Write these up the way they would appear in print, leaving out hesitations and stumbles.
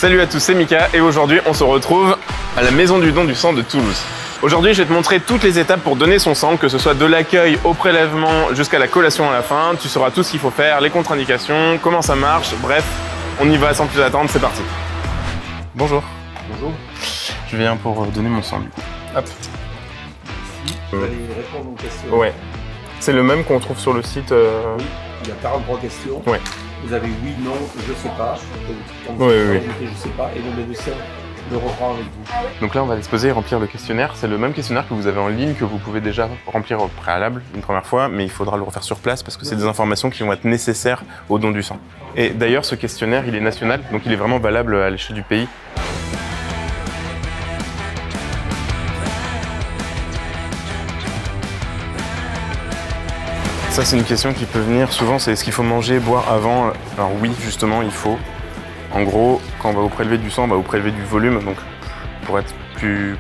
Salut à tous, c'est Mika et aujourd'hui on se retrouve à la maison du don du sang de Toulouse. Aujourd'hui je vais te montrer toutes les étapes pour donner son sang, que ce soit de l'accueil au prélèvement jusqu'à la collation à la fin. Tu sauras tout ce qu'il faut faire, les contre-indications, comment ça marche, bref, on y va sans plus attendre, c'est parti. Bonjour. Bonjour. Je viens pour donner mon sang du coup. Hop. Vous allez répondre aux questions. Ouais. C'est le même qu'on trouve sur le site Oui, il y a 43 questions. Ouais. Vous avez oui, non, je sais pas. Oui. Je sais pas. Et le médecin le reprend avec vous. Donc là, on va disposer et remplir le questionnaire. C'est le même questionnaire que vous avez en ligne, que vous pouvez déjà remplir au préalable une première fois, mais il faudra le refaire sur place parce que c'est des informations qui vont être nécessaires au don du sang. Et d'ailleurs, ce questionnaire, il est national, donc il est vraiment valable à l'échelle du pays. Ça, c'est une question qui peut venir souvent, c'est est-ce qu'il faut manger, boire avant? Alors oui, justement, il faut. En gros, quand on va vous prélever du sang, on va vous prélever du volume, donc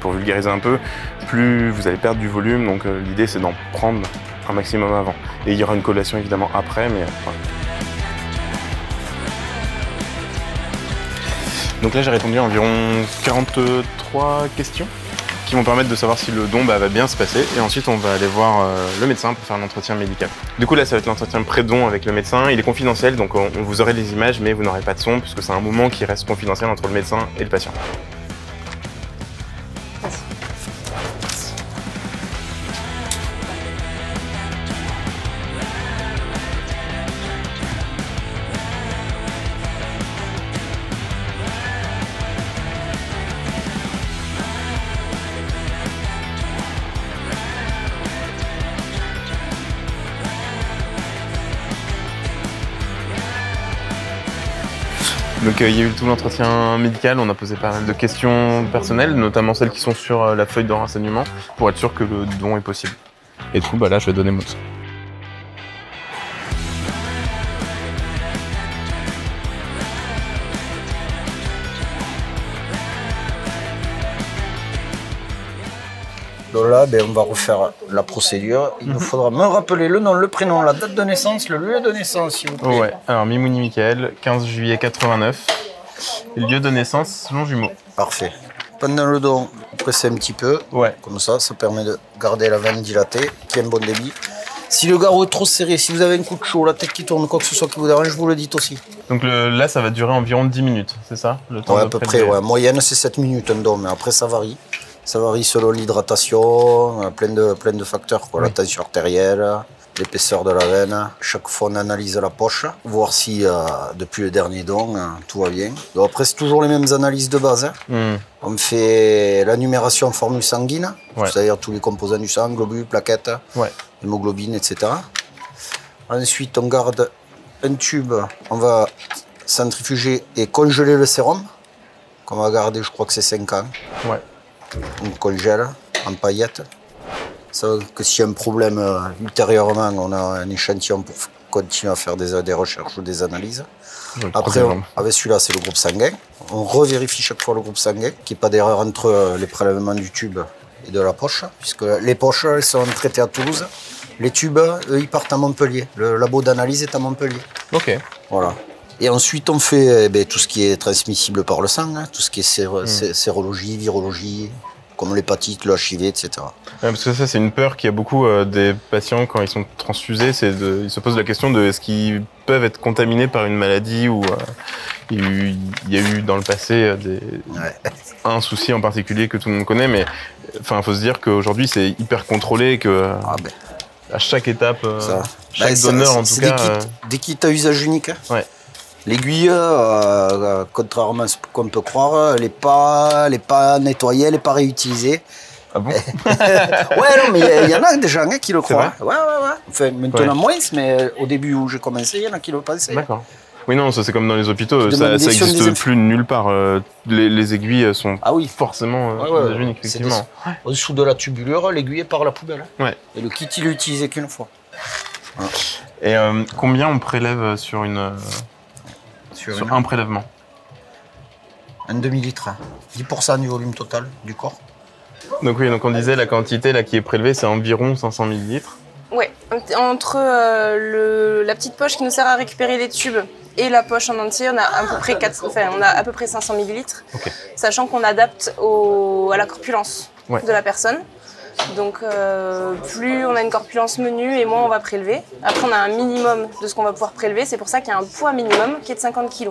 pour vulgariser un peu, plus vous allez perdre du volume, donc l'idée c'est d'en prendre un maximum avant. Et il y aura une collation évidemment après, mais voilà. Donc là j'ai répondu à environ 43 questions qui vont permettre de savoir si le don va bien se passer. Et ensuite on va aller voir le médecin pour faire l'entretien médical. Du coup là ça va être l'entretien pré-don avec le médecin. Il est confidentiel, donc on vous aurez les images mais vous n'aurez pas de son puisque c'est un moment qui reste confidentiel entre le médecin et le patient. Donc il y a eu tout l'entretien médical, on a posé pas mal de questions personnelles, notamment celles qui sont sur la feuille de renseignement, pour être sûr que le don est possible. Et du coup, là, je vais donner mon sang. Donc là, on va refaire la procédure. Il nous faudra me rappeler le nom, le prénom, la date de naissance, le lieu de naissance, s'il vous plaît. Ouais, alors Mimouni Michael, 15 juillet 89. Et lieu de naissance, Longjumeau. Parfait. Pendant le don, pressez un petit peu. Ouais. Comme ça permet de garder la veine dilatée, qui a un bon débit. Si le garrot est trop serré, si vous avez un coup de chaud, la tête qui tourne, quoi que ce soit qui vous dérange, vous le dites aussi. Donc là, ça va durer environ 10 minutes, c'est ça le temps Ouais, de à peu prélever. près, ouais. Moyenne, c'est 7 minutes un don, mais après, ça varie. Ça varie selon l'hydratation, plein de facteurs, quoi. La tension artérielle, l'épaisseur de la veine. Chaque fois, on analyse la poche, voir si depuis le dernier don, tout va bien. Donc après, c'est toujours les mêmes analyses de base. Hein. On fait la numération en formule sanguine, c'est-à-dire tous les composants du sang, globules, plaquettes, hémoglobine, etc. Ensuite, on garde un tube, on va centrifuger et congeler le sérum, qu'on va garder, je crois que c'est 5 ans. Ouais. On congèle en paillettes. Ça veut dire que s'il y a un problème ultérieurement, on a un échantillon pour continuer à faire des recherches ou des analyses. Après, avec celui-là, c'est le groupe sanguin. On revérifie chaque fois le groupe sanguin, qu'il n'y ait pas d'erreur entre les prélèvements du tube et de la poche, puisque les poches, elles sont traitées à Toulouse. Les tubes, eux, ils partent à Montpellier. Le labo d'analyse est à Montpellier. Ok. Voilà. Et ensuite, on fait tout ce qui est transmissible par le sang, hein, tout ce qui est sérologie, virologie, comme l'hépatite, le HIV, etc. Ouais, parce que ça, c'est une peur qu'il y a beaucoup des patients quand ils sont transfusés, ils se posent la question de est-ce qu'ils peuvent être contaminés par une maladie ou il y a eu dans le passé un souci en particulier que tout le monde connaît, mais enfin, faut se dire qu'aujourd'hui, c'est hyper contrôlé, que à chaque étape, chaque donneur en tout cas... Des kits à usage unique. Hein. Ouais. L'aiguille, contrairement à ce qu'on peut croire, elle n'est pas nettoyée, elle n'est pas réutilisée. Ah bon? Ouais, non, mais il y en a des gens qui le croient. Ouais. Enfin, maintenant moins, mais au début où j'ai commencé, il y en a qui le pensaient. D'accord. Oui, non, ça c'est comme dans les hôpitaux, ça n'existe plus nulle part. Les aiguilles sont forcément uniques, effectivement. Au-dessous de la tubulure, l'aiguille part à la poubelle. Ouais. Et le kit, il est utilisé qu'une fois. Ouais. Et combien on prélève sur un prélèvement? Un demi-litre. 10% du volume total du corps. Donc oui, donc on disait la quantité là, qui est prélevée, c'est environ 500 ml. Ouais, entre la petite poche qui nous sert à récupérer les tubes et la poche en entier, on a à peu près 500 ml, sachant qu'on adapte à la corpulence de la personne. Donc plus on a une corpulence menue et moins on va prélever. Après on a un minimum de ce qu'on va pouvoir prélever, c'est pour ça qu'il y a un poids minimum qui est de 50 kg.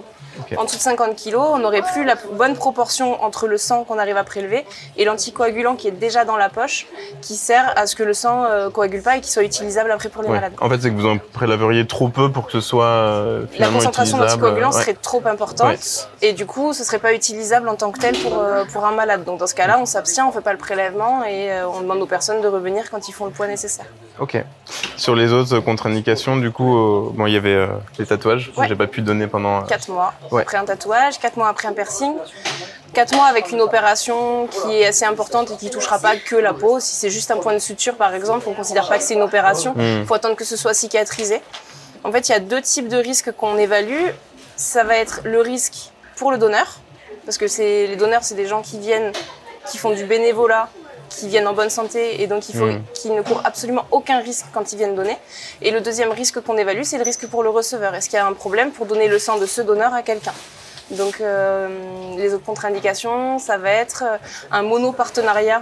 En dessous de 50 kg, on n'aurait plus la bonne proportion entre le sang qu'on arrive à prélever et l'anticoagulant qui est déjà dans la poche, qui sert à ce que le sang coagule pas et qu'il soit utilisable après pour les malades. En fait, c'est que vous en préleveriez trop peu pour que ce soit finalement la concentration d'anticoagulant serait trop importante et du coup, ce serait pas utilisable en tant que tel pour un malade. Donc dans ce cas-là, on s'abstient, on fait pas le prélèvement et on demande aux personnes de revenir quand ils font le poids nécessaire. Ok. Sur les autres contre-indications, du coup, bon, il y avait les tatouages que j'ai pas pu donner pendant 4 mois après un tatouage, 4 mois après un piercing, 4 mois avec une opération qui est assez importante et qui touchera pas que la peau. Si c'est juste un point de suture, par exemple, on considère pas que c'est une opération. Il faut attendre que ce soit cicatrisé. En fait, il y a 2 types de risques qu'on évalue. Ça va être le risque pour le donneur, parce que les donneurs, c'est des gens qui font du bénévolat, qui viennent en bonne santé et donc il faut qu'ils ne courent absolument aucun risque quand ils viennent donner. Et le deuxième risque qu'on évalue, c'est le risque pour le receveur. Est-ce qu'il y a un problème pour donner le sang de ce donneur à quelqu'un? Donc les autres contre-indications, ça va être un monopartenariat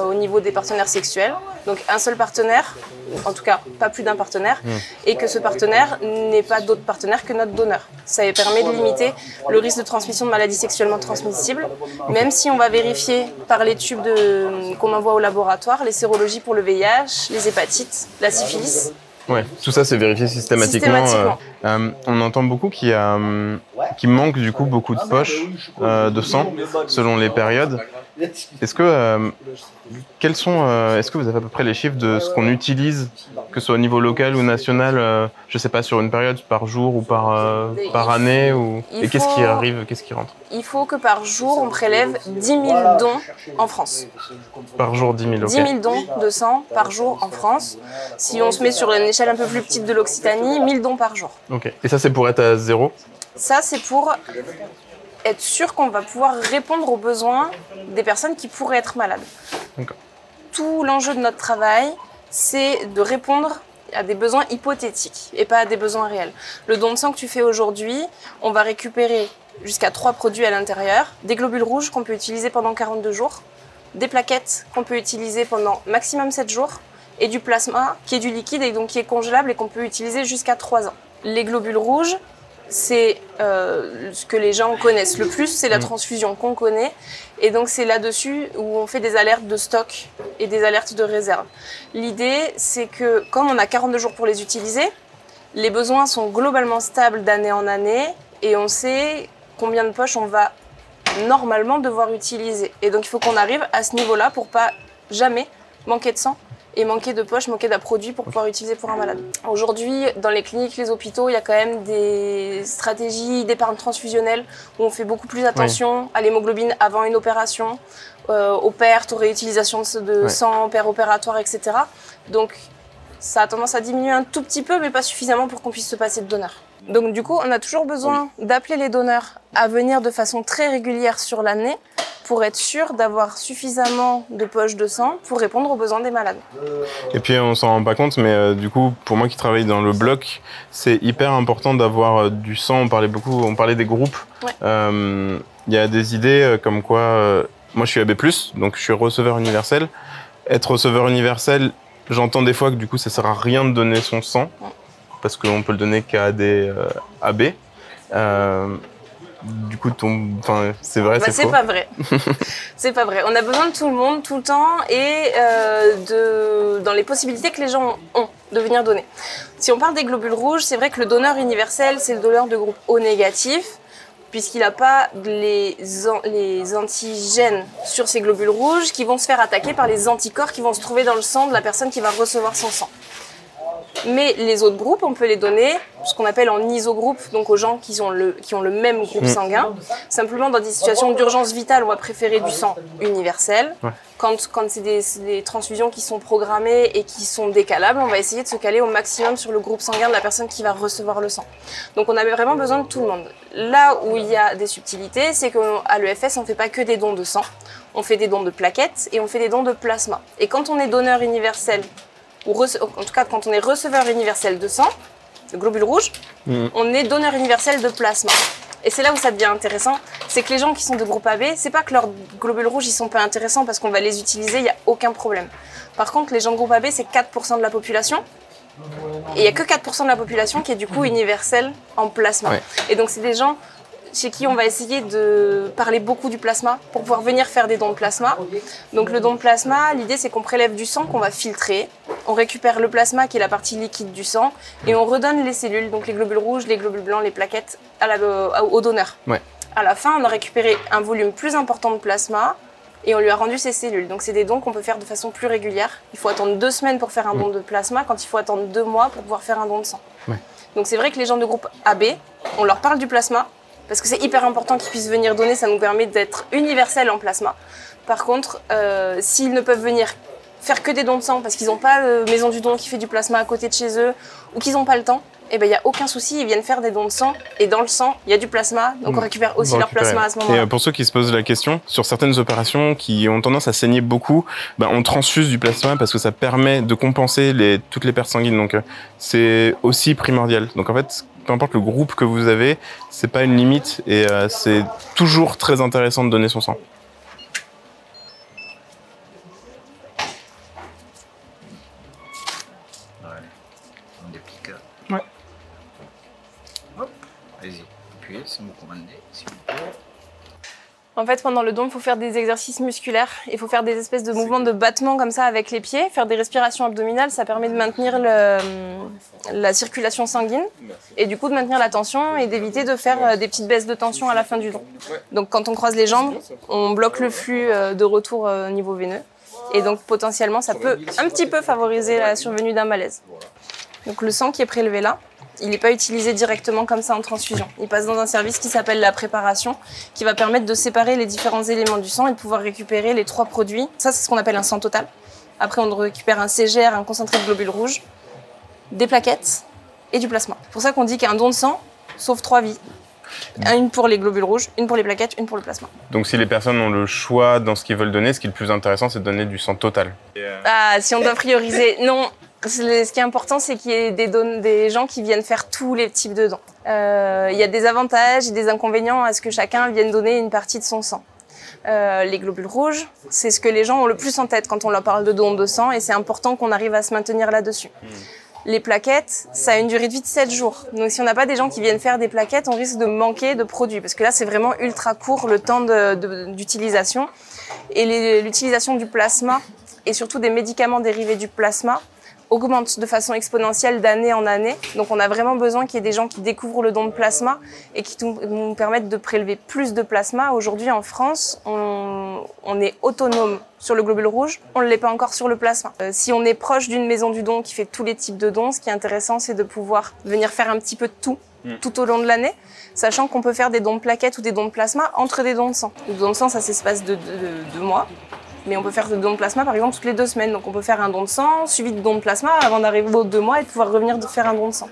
au niveau des partenaires sexuels. Donc un seul partenaire, en tout cas pas plus d'un partenaire, et que ce partenaire n'ait pas d'autres partenaires que notre donneur. Ça permet de limiter le risque de transmission de maladies sexuellement transmissibles, même si on va vérifier par les tubes qu'on envoie au laboratoire les sérologies pour le VIH, les hépatites, la syphilis. Ouais, tout ça c'est vérifié systématiquement. On entend beaucoup qu'il manque du coup beaucoup de poches de sang selon les périodes. Est-ce que est-ce que vous avez à peu près les chiffres de ce qu'on utilise, que ce soit au niveau local ou national, je sais pas, sur une période, par jour ou par année et qu'est-ce qui arrive, qu'est-ce qui rentre? Il faut que par jour on prélève 10 000 dons en France. Par jour 10 000, ok. 10 000 dons de sang par jour en France. Si on se met sur une échelle un peu plus petite de l'Occitanie, 1000 dons par jour. Ok. Et ça c'est pour être à zéro? Ça c'est pour être sûr qu'on va pouvoir répondre aux besoins des personnes qui pourraient être malades. Tout l'enjeu de notre travail, c'est de répondre à des besoins hypothétiques et pas à des besoins réels. Le don de sang que tu fais aujourd'hui, on va récupérer jusqu'à 3 produits à l'intérieur, des globules rouges qu'on peut utiliser pendant 42 jours, des plaquettes qu'on peut utiliser pendant maximum 7 jours, et du plasma qui est du liquide et donc qui est congélable et qu'on peut utiliser jusqu'à 3 ans. Les globules rouges, c'est ce que les gens connaissent le plus, c'est la transfusion qu'on connaît. Et donc c'est là-dessus où on fait des alertes de stock et des alertes de réserve. L'idée, c'est que comme on a 42 jours pour les utiliser, les besoins sont globalement stables d'année en année et on sait combien de poches on va normalement devoir utiliser. Et donc il faut qu'on arrive à ce niveau-là pour pas jamais manquer de sang et manquer de poches, manquer d'un produit pour pouvoir utiliser pour un malade. Aujourd'hui, dans les cliniques, les hôpitaux, il y a quand même des stratégies d'épargne transfusionnelle où on fait beaucoup plus attention à l'hémoglobine avant une opération, aux pertes, aux réutilisations de sang opératoire, etc. Donc ça a tendance à diminuer un tout petit peu, mais pas suffisamment pour qu'on puisse se passer de donneurs. Donc du coup, on a toujours besoin d'appeler les donneurs à venir de façon très régulière sur l'année pour être sûr d'avoir suffisamment de poches de sang pour répondre aux besoins des malades. Et puis on s'en rend pas compte, mais du coup, pour moi qui travaille dans le bloc, c'est hyper important d'avoir du sang. On parlait des groupes. Il y a des idées comme quoi, moi je suis AB+, donc je suis receveur universel. Être receveur universel, j'entends des fois que du coup ça sert à rien de donner son sang, parce qu'on peut le donner qu'à des AB. Du coup, c'est vrai, c'est faux. C'est pas vrai. C'est pas vrai. On a besoin de tout le monde, tout le temps, et dans les possibilités que les gens ont de venir donner. Si on parle des globules rouges, c'est vrai que le donneur universel, c'est le donneur de groupe O négatif, puisqu'il n'a pas les antigènes sur ces globules rouges qui vont se faire attaquer par les anticorps qui vont se trouver dans le sang de la personne qui va recevoir son sang. Mais les autres groupes, on peut les donner, ce qu'on appelle en isogroupe, donc aux gens qui ont le même groupe sanguin. Simplement, dans des situations d'urgence vitale, on va préférer du sang universel. Quand c'est des transfusions qui sont programmées et qui sont décalables, on va essayer de se caler au maximum sur le groupe sanguin de la personne qui va recevoir le sang. Donc on avait vraiment besoin de tout le monde. Là où il y a des subtilités, c'est qu'à l'EFS, on ne fait pas que des dons de sang. On fait des dons de plaquettes et on fait des dons de plasma. Et quand on est donneur universel, en tout cas quand on est receveur universel de sang, globules rouges, on est donneur universel de plasma. Et c'est là où ça devient intéressant, c'est que les gens qui sont de groupe AB, c'est pas que leurs globules rouges ils sont pas intéressants parce qu'on va les utiliser, il n'y a aucun problème. Par contre, les gens de groupe AB, c'est 4% de la population. Et il n'y a que 4% de la population qui est du coup universelle en plasma. Ouais. Et donc c'est des gens chez qui on va essayer de parler beaucoup du plasma pour pouvoir venir faire des dons de plasma. Donc le don de plasma, l'idée c'est qu'on prélève du sang qu'on va filtrer, on récupère le plasma qui est la partie liquide du sang et on redonne les cellules, donc les globules rouges, les globules blancs, les plaquettes au donneur. Ouais. À la fin, on a récupéré un volume plus important de plasma et on lui a rendu ses cellules. Donc c'est des dons qu'on peut faire de façon plus régulière. Il faut attendre 2 semaines pour faire un don de plasma quand il faut attendre 2 mois pour pouvoir faire un don de sang. Ouais. Donc c'est vrai que les gens de groupe AB, on leur parle du plasma, parce que c'est hyper important qu'ils puissent venir donner, ça nous permet d'être universels en plasma. Par contre, s'ils ne peuvent venir faire que des dons de sang, parce qu'ils n'ont pas de maison du don qui fait du plasma à côté de chez eux, ou qu'ils n'ont pas le temps, eh ben, il n'y a aucun souci, ils viennent faire des dons de sang, et dans le sang, il y a du plasma, donc on récupère aussi leur plasma à ce moment-là. Et pour ceux qui se posent la question, sur certaines opérations qui ont tendance à saigner beaucoup, on transfuse du plasma parce que ça permet de compenser toutes les pertes sanguines, donc c'est aussi primordial. Donc en fait, peu importe le groupe que vous avez, c'est pas une limite et c'est toujours très intéressant de donner son sang. On déplique. Ouais. Hop, allez-y, appuyez, c'est vous commandez, s'il vous plaît. En fait, pendant le don, il faut faire des exercices musculaires. Il faut faire des espèces de mouvements de battement comme ça avec les pieds, faire des respirations abdominales. Ça permet de maintenir la circulation sanguine et du coup de maintenir la tension et d'éviter de faire des petites baisses de tension à la fin du don. Donc quand on croise les jambes, on bloque le flux de retour au niveau veineux. Et donc potentiellement, ça peut un petit peu favoriser la survenue d'un malaise. Donc le sang qui est prélevé là, il n'est pas utilisé directement comme ça en transfusion. Il passe dans un service qui s'appelle la préparation, qui va permettre de séparer les différents éléments du sang et de pouvoir récupérer les 3 produits. Ça, c'est ce qu'on appelle un sang total. Après, on récupère un CGR, un concentré de globules rouges, des plaquettes et du plasma. C'est pour ça qu'on dit qu'un don de sang sauve 3 vies. Une pour les globules rouges, une pour les plaquettes, une pour le plasma. Donc si les personnes ont le choix dans ce qu'ils veulent donner, ce qui est le plus intéressant, c'est de donner du sang total. Ah, si on doit prioriser, non. Ce qui est important, c'est qu'il y ait des gens qui viennent faire tous les types de dons. Il y a des avantages et des inconvénients à ce que chacun vienne donner une partie de son sang. Les globules rouges, c'est ce que les gens ont le plus en tête quand on leur parle de don de sang et c'est important qu'on arrive à se maintenir là-dessus. Les plaquettes, ça a une durée de vie de 7 jours. Donc si on n'a pas des gens qui viennent faire des plaquettes, on risque de manquer de produits. Parce que là, c'est vraiment ultra court le temps d'utilisation. Et l'utilisation du plasma et surtout des médicaments dérivés du plasma augmente de façon exponentielle d'année en année. Donc on a vraiment besoin qu'il y ait des gens qui découvrent le don de plasma et qui nous permettent de prélever plus de plasma. Aujourd'hui en France, on est autonome sur le globule rouge, on ne l'est pas encore sur le plasma. Si on est proche d'une maison du don qui fait tous les types de dons, ce qui est intéressant, c'est de pouvoir venir faire un petit peu de tout au long de l'année, sachant qu'on peut faire des dons de plaquettes ou des dons de plasma entre des dons de sang. Le don de sang, ça s'espace de 2 mois. Mais on peut faire des dons de plasma, par exemple, toutes les 2 semaines. Donc on peut faire un don de sang, suivi de don de plasma, avant d'arriver aux 2 mois et de pouvoir revenir faire un don de sang.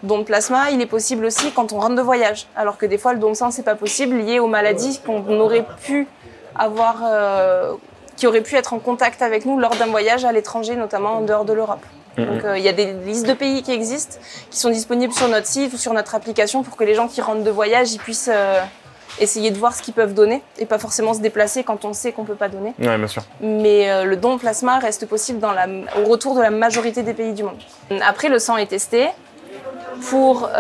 Don de plasma, il est possible aussi quand on rentre de voyage. Alors que des fois, le don de sang, c'est pas possible, lié aux maladies qu'on aurait pu avoir, qui auraient pu être en contact avec nous lors d'un voyage à l'étranger, notamment en dehors de l'Europe. Donc il y a des listes de pays qui existent, qui sont disponibles sur notre site ou sur notre application pour que les gens qui rentrent de voyage, ils puissent essayer de voir ce qu'ils peuvent donner et pas forcément se déplacer quand on sait qu'on peut pas donner. Ouais, bien sûr. Mais le don de plasma reste possible au retour de la majorité des pays du monde. Après, le sang est testé pour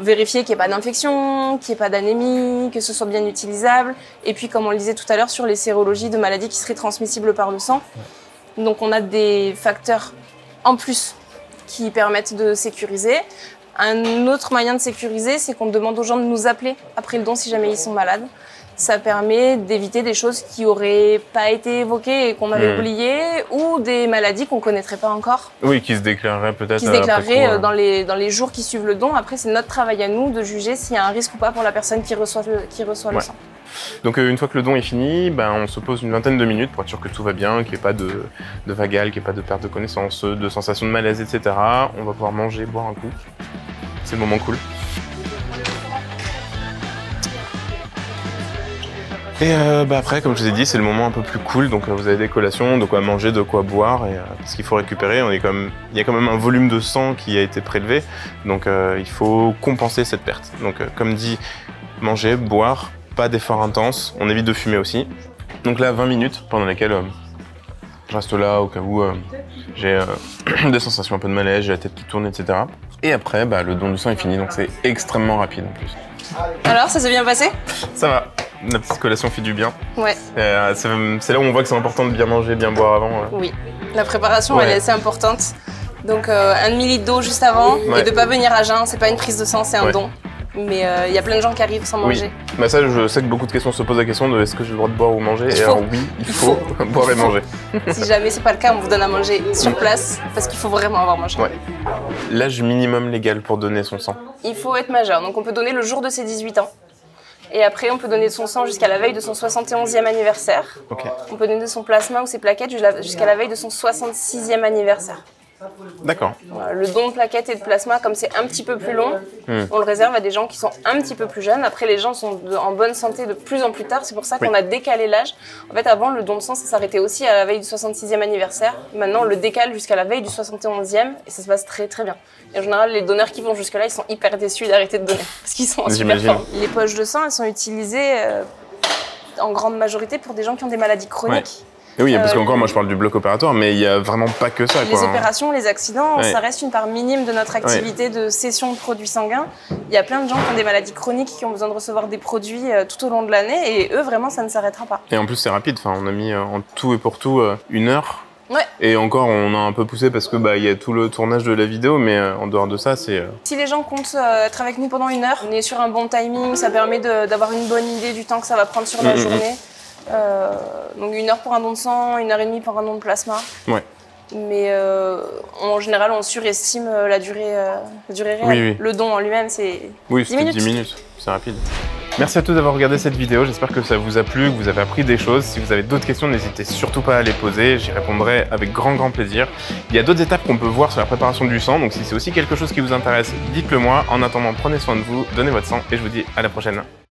vérifier qu'il n'y ait pas d'infection, qu'il n'y ait pas d'anémie, que ce soit bien utilisable. Et puis, comme on le disait tout à l'heure, sur les sérologies de maladies qui seraient transmissibles par le sang. Donc, on a des facteurs en plus qui permettent de sécuriser. Un autre moyen de sécuriser, c'est qu'on demande aux gens de nous appeler après le don si jamais ils sont malades. Ça permet d'éviter des choses qui n'auraient pas été évoquées et qu'on avait oubliées, ou des maladies qu'on ne connaîtrait pas encore. Oui, qui se déclareraient peut-être. Qui se déclareraient dans les jours qui suivent le don. Après, c'est notre travail à nous de juger s'il y a un risque ou pas pour la personne qui reçoit le sang. Donc une fois que le don est fini, on se pose une vingtaine de minutes pour être sûr que tout va bien, qu'il n'y ait pas de vagal, qu'il n'y ait pas de perte de connaissance, de sensation de malaise, etc. On va pouvoir manger, boire un coup. C'est le moment cool. Et après, comme je vous ai dit, c'est le moment un peu plus cool. Donc vous avez des collations, de quoi manger, de quoi boire. Et parce qu'il faut récupérer, il y a quand même un volume de sang qui a été prélevé. Donc il faut compenser cette perte. Donc comme dit, manger, boire, pas d'effort intense. On évite de fumer aussi. Donc là, 20 minutes pendant lesquelles je reste là au cas où j'ai des sensations un peu de malaise, j'ai la tête qui tourne, etc. Et après, le don du sang est fini. Donc c'est extrêmement rapide en plus. Alors, ça s'est bien passé? Ça va. La petite collation fait du bien. Ouais. C'est là où on voit que c'est important de bien manger, bien boire avant. Oui. La préparation, elle est assez importante. Donc, 1 demi-litre d'eau juste avant et de pas venir à jeun. C'est pas une prise de sang, c'est un don. Mais il y a plein de gens qui arrivent sans manger. Ça, je sais que beaucoup de questions se posent la question de est-ce que j'ai le droit de boire ou manger. Et alors oui, il faut boire et manger. Si jamais c'est pas le cas, on vous donne à manger sur place parce qu'il faut vraiment avoir mangé. Ouais. L'âge minimum légal pour donner son sang? Il faut être majeur. Donc on peut donner le jour de ses 18 ans. Et après, on peut donner son sang jusqu'à la veille de son 71e anniversaire. Okay. On peut donner son plasma ou ses plaquettes jusqu'à la veille de son 66e anniversaire. D'accord. Le don de plaquettes et de plasma, comme c'est un petit peu plus long, on le réserve à des gens qui sont un petit peu plus jeunes. Après, les gens sont en bonne santé de plus en plus tard. C'est pour ça qu'on a décalé l'âge. En fait, avant, le don de sang, ça s'arrêtait aussi à la veille du 66e anniversaire. Maintenant, on le décale jusqu'à la veille du 71e et ça se passe très très bien. Et en général, les donneurs qui vont jusque-là, ils sont hyper déçus d'arrêter de donner parce qu'ils sont en super forme. Les poches de sang, elles sont utilisées en grande majorité pour des gens qui ont des maladies chroniques. Ouais. Et oui, parce qu'encore, moi je parle du bloc opératoire, mais il n'y a vraiment pas que ça. Les opérations, les accidents, ça reste une part minime de notre activité de cession de produits sanguins. Il y a plein de gens qui ont des maladies chroniques, qui ont besoin de recevoir des produits tout au long de l'année, et eux, vraiment, ça ne s'arrêtera pas. Et en plus, c'est rapide. Enfin, on a mis en tout et pour tout 1 heure. Ouais. Et encore, on a un peu poussé parce que il y a tout le tournage de la vidéo, mais en dehors de ça, c'est... Si les gens comptent être avec nous pendant 1 heure, on est sur un bon timing, ça permet d'avoir une bonne idée du temps que ça va prendre sur la journée. Donc 1 heure pour un don de sang, 1h30 pour un don de plasma. Ouais. Mais en général, on surestime la durée réelle. Oui. Le don en lui-même, c'est 10 minutes. 10 minutes, c'est rapide. Merci à tous d'avoir regardé cette vidéo, j'espère que ça vous a plu, que vous avez appris des choses. Si vous avez d'autres questions, n'hésitez surtout pas à les poser, j'y répondrai avec grand plaisir. Il y a d'autres étapes qu'on peut voir sur la préparation du sang, donc si c'est aussi quelque chose qui vous intéresse, dites-le moi. En attendant, prenez soin de vous, donnez votre sang et je vous dis à la prochaine.